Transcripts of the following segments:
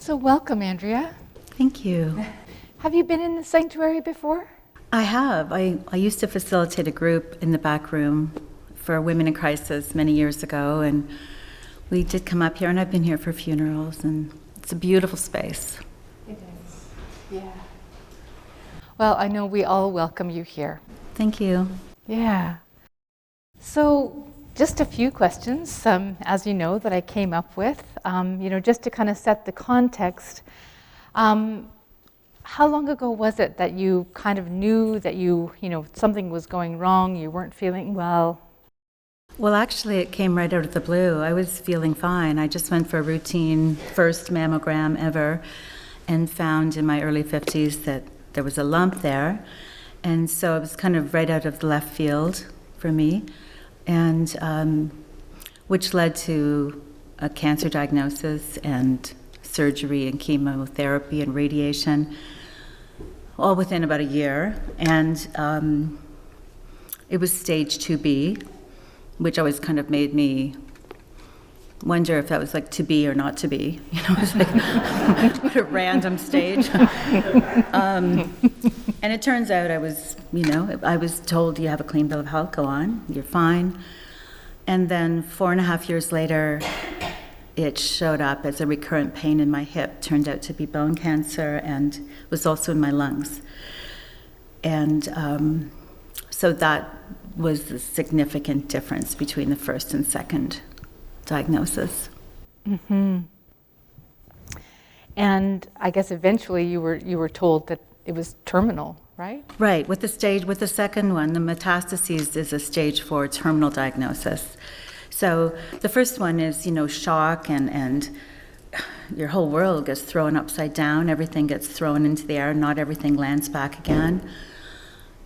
So welcome, Andrea. Thank you. Have you been in the sanctuary before? I have. I used to facilitate a group in the back room for women in crisis many years ago, and we did come up here, and I've been here for funerals, and it's a beautiful space. It is, yeah. Well, I know we all welcome you here. Thank you. Yeah. So just a few questions, as you know, that I came up with, just to kind of set the context. How long ago was it that you kind of knew that something was going wrong, you weren't feeling well? Well, actually, it came right out of the blue. I was feeling fine. I just went for a routine first mammogram ever and found in my early 50s that there was a lump there. And so it was kind of right out of the left field for me, and which led to a cancer diagnosis and surgery and chemotherapy and radiation, all within about a year. And it was stage 2B, which always kind of made me wonder if that was like to be or not to be. It was like what a random stage. And it turns out I was told you have a clean bill of health, go on, you're fine. And then 4.5 years later, it showed up as a recurrent pain in my hip, turned out to be bone cancer, and was also in my lungs. And so that was the significant difference between the first and second diagnosis. Mm-hmm. And I guess eventually you were told that it was terminal, right? Right. With the second one, the metastases is a stage 4 terminal diagnosis. So the first one is, shock and your whole world gets thrown upside down. Everything gets thrown into the air. Not everything lands back again.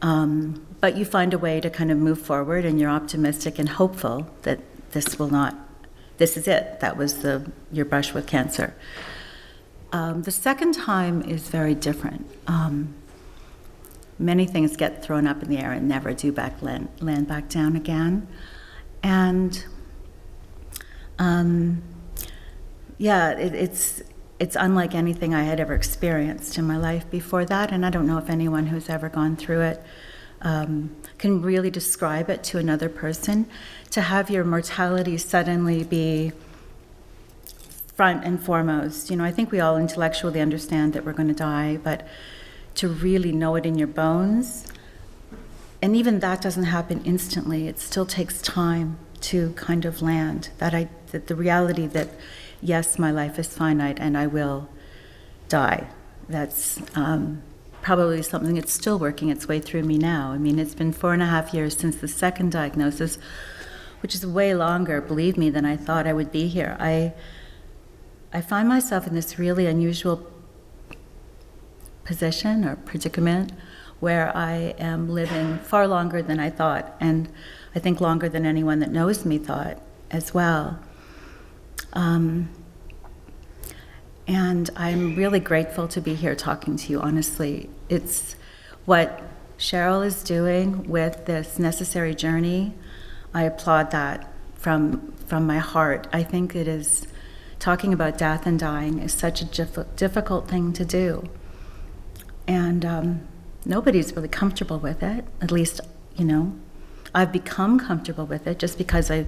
But you find a way to kind of move forward, and you're optimistic and hopeful that this is it. That was your brush with cancer. The second time is very different. Many things get thrown up in the air and never do land back down again. And it's unlike anything I had ever experienced in my life before that, and I don't know if anyone who's ever gone through it can really describe it to another person. To have your mortality suddenly be front and foremost. I think we all intellectually understand that we're going to die, but to really know it in your bones, and even that doesn't happen instantly. It still takes time to kind of land. That the reality that, yes, my life is finite and I will die. That's probably something that's still working its way through me now. I mean, it's been 4.5 years since the second diagnosis, which is way longer, believe me, than I thought I would be here. I find myself in this really unusual position or predicament where I am living far longer than I thought, and I think longer than anyone that knows me thought as well. And I'm really grateful to be here talking to you, honestly. It's what Sheryl is doing with this necessary journey. I applaud that from my heart. I think it is, talking about death and dying is such a difficult thing to do. And nobody's really comfortable with it. At least, I've become comfortable with it just because I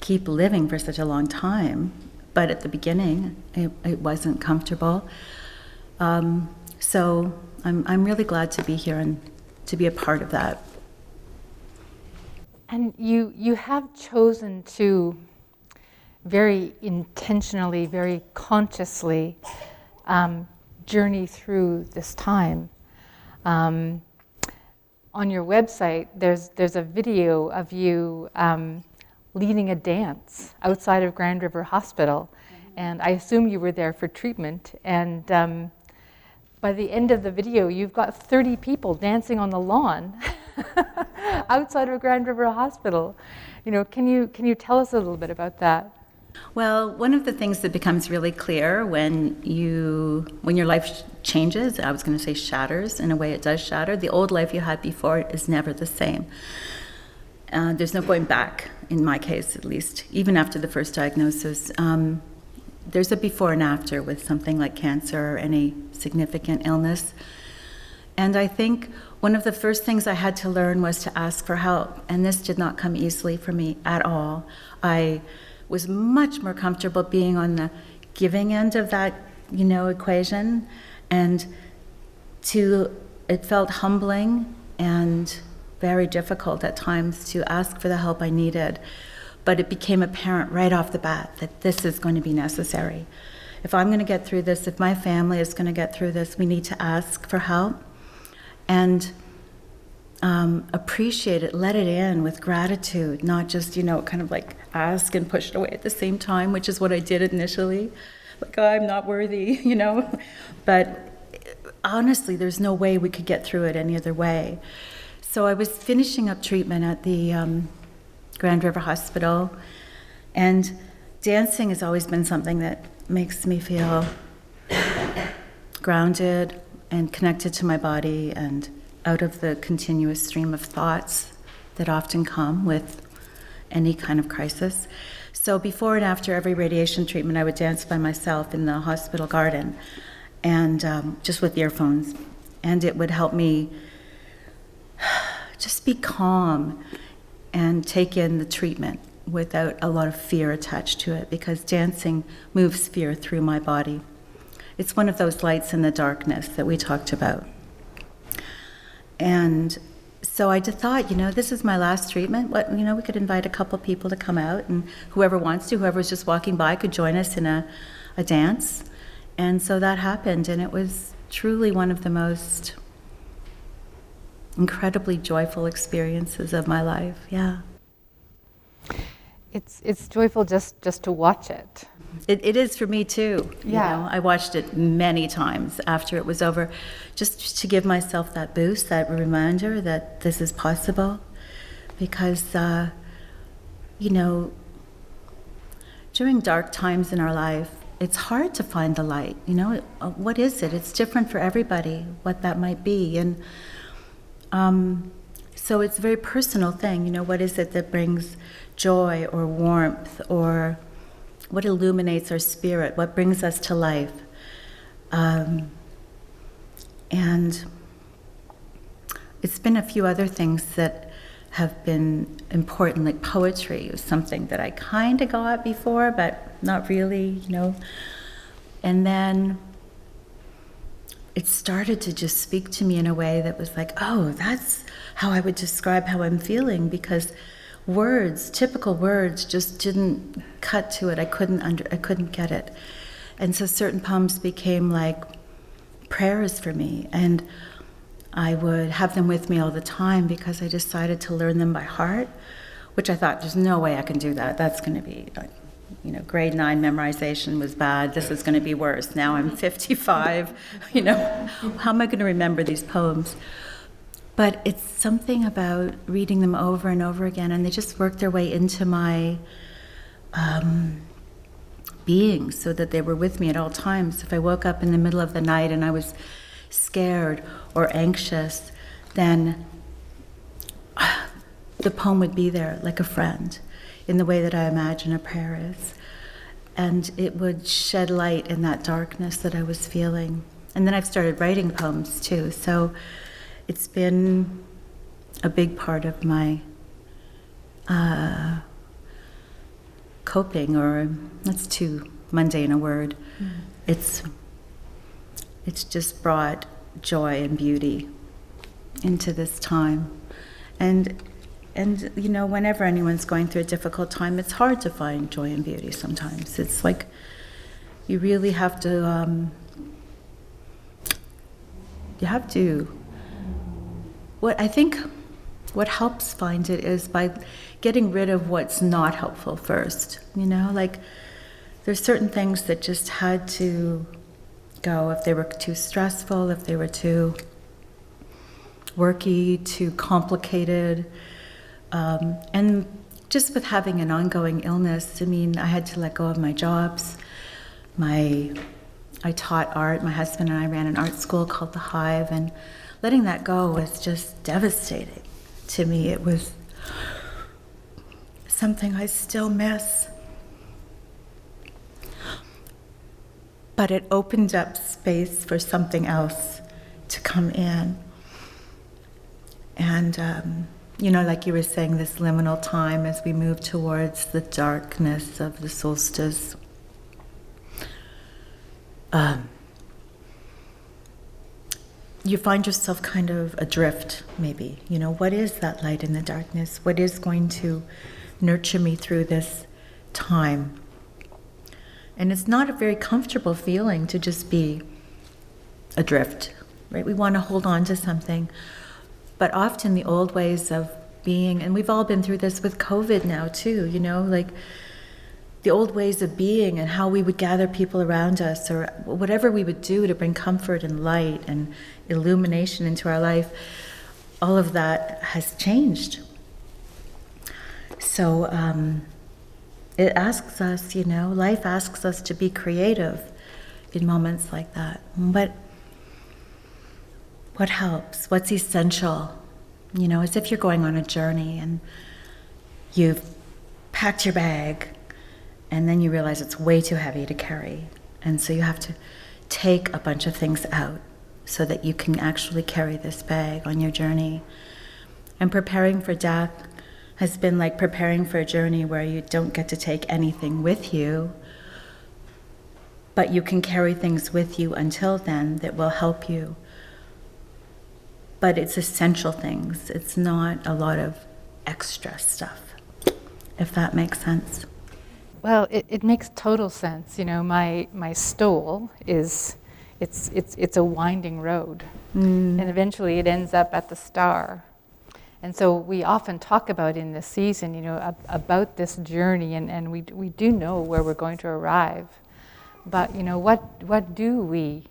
keep living for such a long time. But at the beginning, it wasn't comfortable. So I'm really glad to be here and to be a part of that. And you have chosen to very intentionally, very consciously journey through this time. On your website, there's a video of you leading a dance outside of Grand River Hospital, and I assume you were there for treatment. And by the end of the video, you've got 30 people dancing on the lawn outside of Grand River Hospital. Can you tell us a little bit about that? Well, one of the things that becomes really clear when your life changes, I was going to say shatters, in a way it does shatter. The old life you had before is never the same. There's no going back, in my case at least, even after the first diagnosis. there's a before and after with something like cancer or any significant illness. And I think one of the first things I had to learn was to ask for help. And this did not come easily for me at all. I was much more comfortable being on the giving end of that, equation. And it felt humbling and very difficult at times to ask for the help I needed. But it became apparent right off the bat that this is going to be necessary. If I'm going to get through this, if my family is going to get through this, we need to ask for help and appreciate it, let it in with gratitude, not just, kind of like ask and push it away at the same time, which is what I did initially. Like, oh, I'm not worthy, But honestly, there's no way we could get through it any other way. So I was finishing up treatment at the Grand River Hospital, and dancing has always been something that makes me feel grounded and connected to my body and out of the continuous stream of thoughts that often come with any kind of crisis. So before and after every radiation treatment, I would dance by myself in the hospital garden, and just with earphones. And it would help me just be calm and take in the treatment without a lot of fear attached to it, because dancing moves fear through my body. It's one of those lights in the darkness that we talked about. And so I just thought, this is my last treatment. We could invite a couple people to come out, and whoever wants to, whoever's just walking by could join us in a dance. And so that happened, and it was truly one of the most incredibly joyful experiences of my life. Yeah. It's joyful just to watch it. It is for me too. Yeah. I watched it many times after it was over, just to give myself that boost, that reminder that this is possible. Because, during dark times in our life, it's hard to find the light. What is it? It's different for everybody, what that might be. And so it's a very personal thing. What is it that brings joy or warmth, or what illuminates our spirit, what brings us to life? And it's been a few other things that have been important, like poetry was something that I kind of got before, but not really, And then it started to just speak to me in a way that was like, oh, that's how I would describe how I'm feeling, because typical words just didn't cut to it. I couldn't get it. And so certain poems became like prayers for me, and I would have them with me all the time because I decided to learn them by heart, which I thought, there's no way I can do that. That's going to be, grade 9 memorization was bad. This is going to be worse. Now I'm 55. How am I going to remember these poems? But it's something about reading them over and over again, and they just work their way into my being, so that they were with me at all times. If I woke up in the middle of the night and I was scared or anxious, then the poem would be there like a friend, in the way that I imagine a prayer is. And it would shed light in that darkness that I was feeling. And then I've started writing poems too, so it's been a big part of my coping, or that's too mundane a word. It's just brought joy and beauty into this time. And whenever anyone's going through a difficult time, it's hard to find joy and beauty sometimes. It's like you really have to, what helps find it is by getting rid of what's not helpful first. Like there's certain things that just had to go if they were too stressful, if they were too worky, too complicated. And just with having an ongoing illness, I had to let go of my jobs. I taught art. My husband and I ran an art school called The Hive, and letting that go was just devastating to me. It was something I still miss. but it opened up space for something else to come in. And, like you were saying, this liminal time as we move towards the darkness of the solstice. You find yourself kind of adrift, maybe. What is that light in the darkness? What is going to nurture me through this time? And it's not a very comfortable feeling to just be adrift, right? We want to hold on to something. But often the old ways of being, and we've all been through this with COVID now too, like the old ways of being and how we would gather people around us or whatever we would do to bring comfort and light and illumination into our life, all of that has changed. So it asks us, life asks us to be creative in moments like that. But what helps? What's essential? As if you're going on a journey and you've packed your bag and then you realize it's way too heavy to carry. And so you have to take a bunch of things out so that you can actually carry this bag on your journey. And preparing for death has been like preparing for a journey where you don't get to take anything with you, but you can carry things with you until then that will help you. But it's essential things. It's not a lot of extra stuff, if that makes sense. Well, it makes total sense. My stole is, it's a winding road. And eventually it ends up at the star. And so we often talk about in this season, about this journey, and we do know where we're going to arrive. But, what do we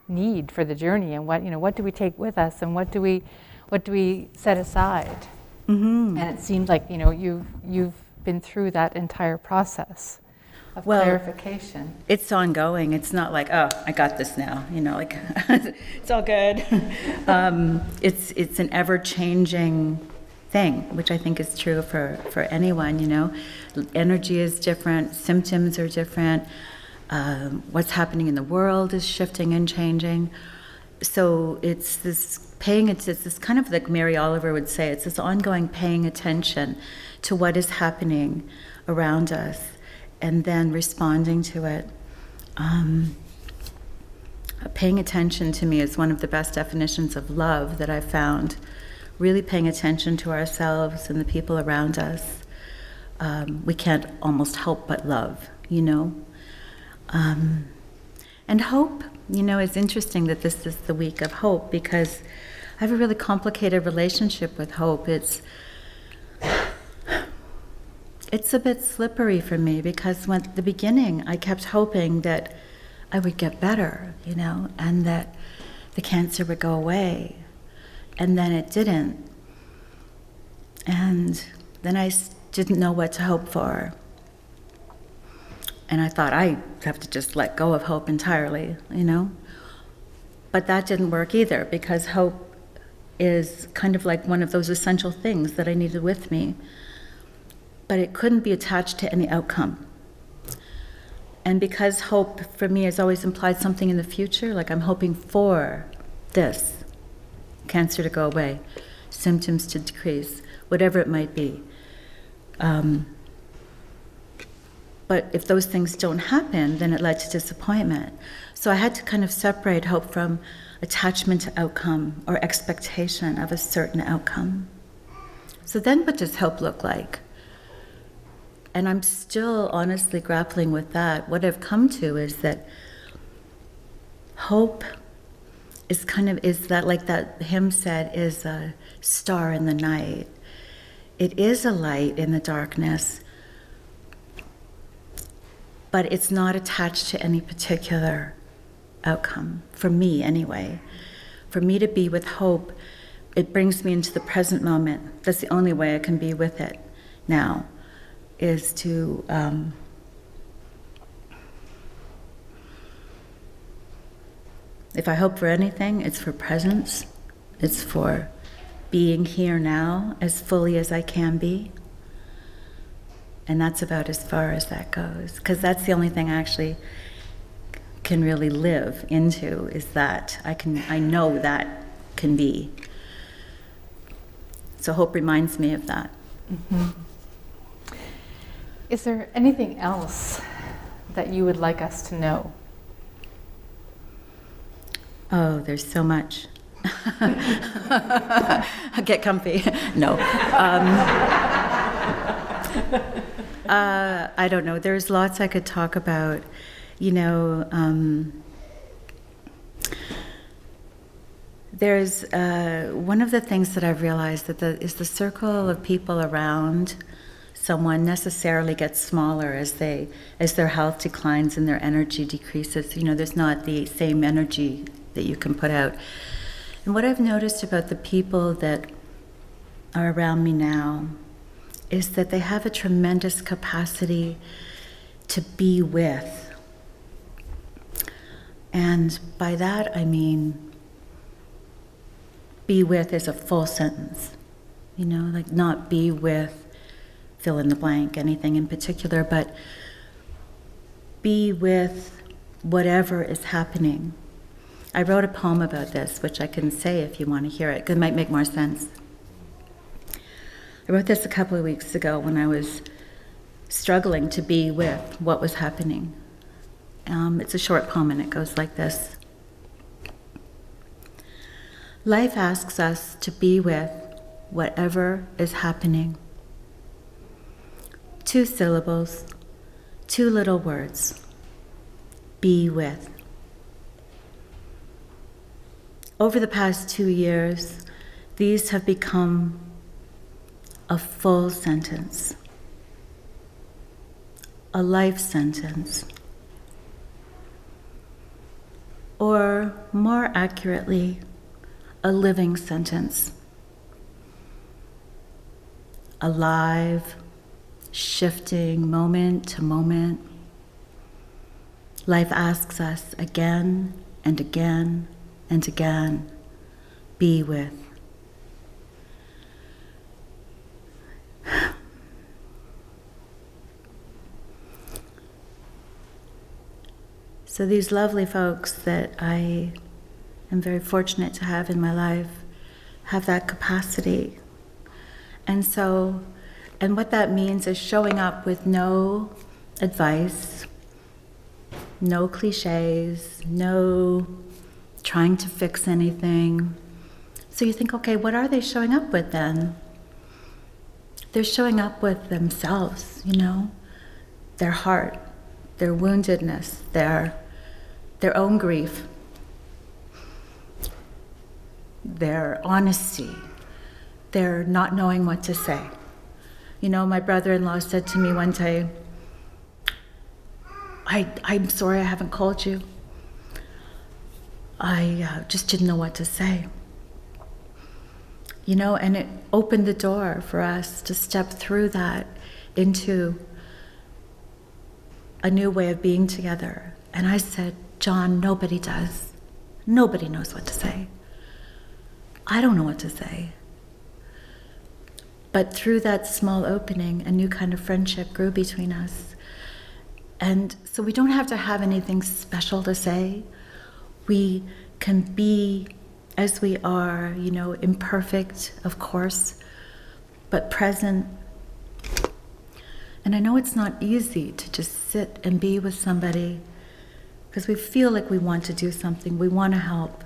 need for the journey, and what do we take with us, and what do we set aside? And it seems like, you've been through that entire process of clarification. It's ongoing. It's not like, oh, I got this now, it's all good. It's an ever-changing thing, which I think is true for anyone, Energy is different, symptoms are different, what's happening in the world is shifting and changing. So it's this it's this kind of, like Mary Oliver would say, it's this ongoing paying attention to what is happening around us and then responding to it. Paying attention to me is one of the best definitions of love that I've found. Really paying attention to ourselves and the people around us. We can't almost help but love, And hope, it's interesting that this is the week of hope because I have a really complicated relationship with hope. It's a bit slippery for me because at the beginning I kept hoping that I would get better, and that the cancer would go away. And then it didn't. And then I didn't know what to hope for. And I thought I have to just let go of hope entirely, But that didn't work either because hope is kind of like one of those essential things that I needed with me. But it couldn't be attached to any outcome. And because hope for me has always implied something in the future, like I'm hoping for this, cancer to go away, symptoms to decrease, whatever it might be. But if those things don't happen, then it led to disappointment. So I had to kind of separate hope from attachment to outcome or expectation of a certain outcome. So then what does hope look like? And I'm still honestly grappling with that. What I've come to is that hope is that, like that hymn said, is a star in the night. It is a light in the darkness, but it's not attached to any particular outcome, for me anyway. For me to be with hope, it brings me into the present moment. That's the only way I can be with it now, is to if I hope for anything, it's for presence. It's for being here now as fully as I can be. And that's about as far as that goes, because that's the only thing I actually can really live into, is that I know that can be. So hope reminds me of that. Mm-hmm. Is there anything else that you would like us to know? Oh, there's so much. Get comfy. No. I don't know. There's lots I could talk about. You know, there's one of the things that I've realized that is the circle of people around someone necessarily gets smaller as their health declines and their energy decreases. You know, there's not the same energy that you can put out. And what I've noticed about the people that are around me now is that they have a tremendous capacity to be with. And by that I mean be with is a full sentence. You know, like not be with, fill in the blank, anything in particular, but be with whatever is happening. I wrote a poem about this, which I can say if you want to hear it, because it might make more sense. I wrote this a couple of weeks ago when I was struggling to be with what was happening. It's a short poem and it goes like this. Life asks us to be with whatever is happening. 2 syllables, 2 little words. Be with. Over the past 2 years, these have become a full sentence, a life sentence, or more accurately, a living sentence. Alive, shifting moment to moment. Life asks us again and again and again, be with. So these lovely folks that I am very fortunate to have in my life have that capacity. And what that means is showing up with no advice, no cliches, no trying to fix anything. So you think, okay, what are they showing up with then? They're showing up with themselves, you know, their heart, their woundedness, their own grief, their honesty, their not knowing what to say. You know, my brother-in-law said to me one day, I'm sorry I haven't called you. I just didn't know what to say. You know, and it opened the door for us to step through that into a new way of being together. And I said, John, nobody does. Nobody knows what to say. I don't know what to say. But through that small opening, a new kind of friendship grew between us. And so we don't have to have anything special to say. We can be as we are, you know, imperfect, of course, but present. And I know it's not easy to just sit and be with somebody because we feel like we want to do something, we want to help.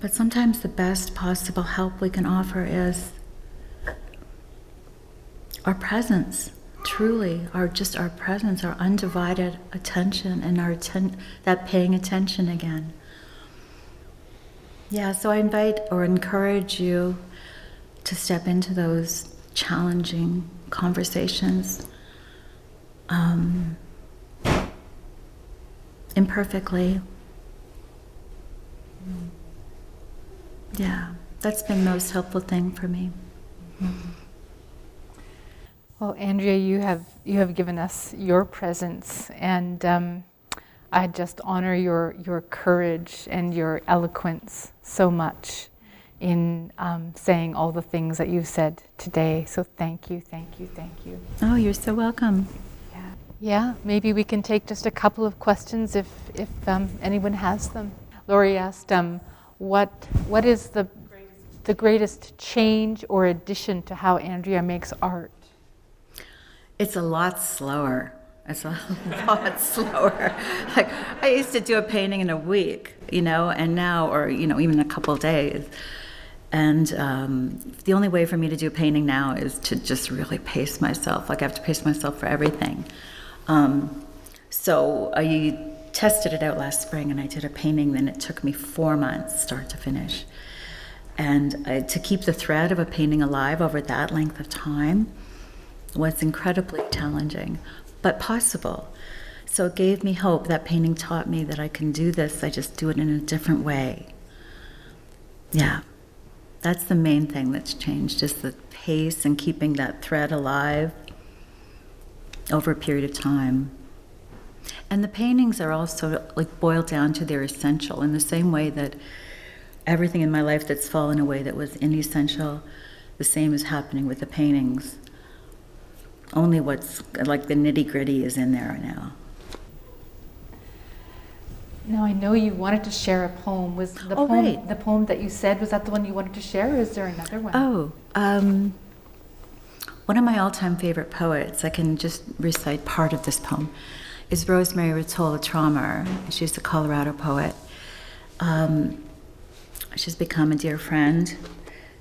But sometimes the best possible help we can offer is our presence, truly, our presence, our undivided attention, and that paying attention again. Yeah, so I invite or encourage you to step into those challenging conversations imperfectly. Yeah, that's been the most helpful thing for me. Mm-hmm. Well, Andrea, you have given us your presence, and I just honor your courage and your eloquence so much in saying all the things that you've said today. So thank you, thank you, thank you. Oh, you're so welcome. Yeah. Yeah, maybe we can take just a couple of questions if anyone has them. Lori asked, what is the greatest change or addition to how Andrea makes art? It's a lot slower. It's a lot slower. Like, I used to do a painting in a week, and now, or, even a couple of days. And the only way for me to do a painting now is to just really pace myself. Like, I have to pace myself for everything. So I tested it out last spring, and I did a painting, and it took me 4 months, start to finish. And to keep the thread of a painting alive over that length of time was incredibly challenging, but possible. So it gave me hope. That painting taught me that I can do this, I just do it in a different way. Yeah, that's the main thing that's changed, is the pace and keeping that thread alive over a period of time. And the paintings are also like boiled down to their essential, in the same way that everything in my life that's fallen away that was inessential, the same is happening with the paintings. Only what's like the nitty-gritty is in there now. Now, I know you wanted to share a poem. Was the Right. the poem that you said, was that the one you wanted to share, or is there another one? One of my all-time favorite poets, I can just recite part of this poem, is Rosemary Ritola Traumer. She's a Colorado poet. She's become a dear friend.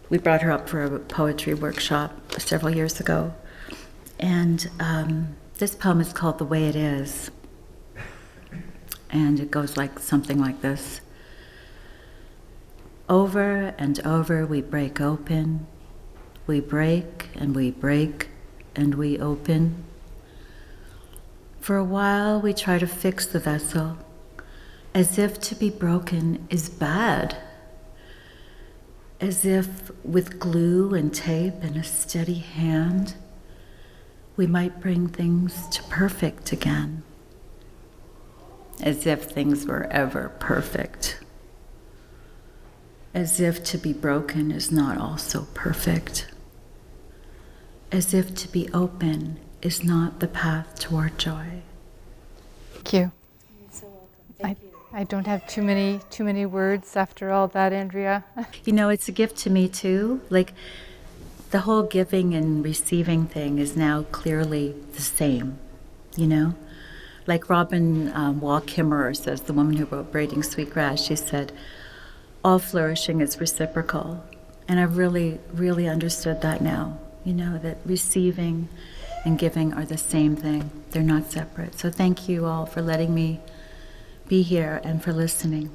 We brought her up for a poetry workshop several years ago. And this poem is called The Way It Is. And it goes like something like this. Over and over we break open. We break and we break and we open. For a while we try to fix the vessel, as if to be broken is bad. As if with glue and tape and a steady hand, we might bring things to perfect again. As if things were ever perfect. As if to be broken is not also perfect. As if to be open is not the path toward joy. Thank you. You're so welcome. Thank you. I don't have too many words after all that, Andrea. It's a gift to me too. Like, the whole giving and receiving thing is now clearly the same, Like Robin Wall Kimmerer says, the woman who wrote Braiding Sweetgrass, she said, all flourishing is reciprocal. And I've really, really understood that now, that receiving and giving are the same thing. They're not separate. So thank you all for letting me be here and for listening.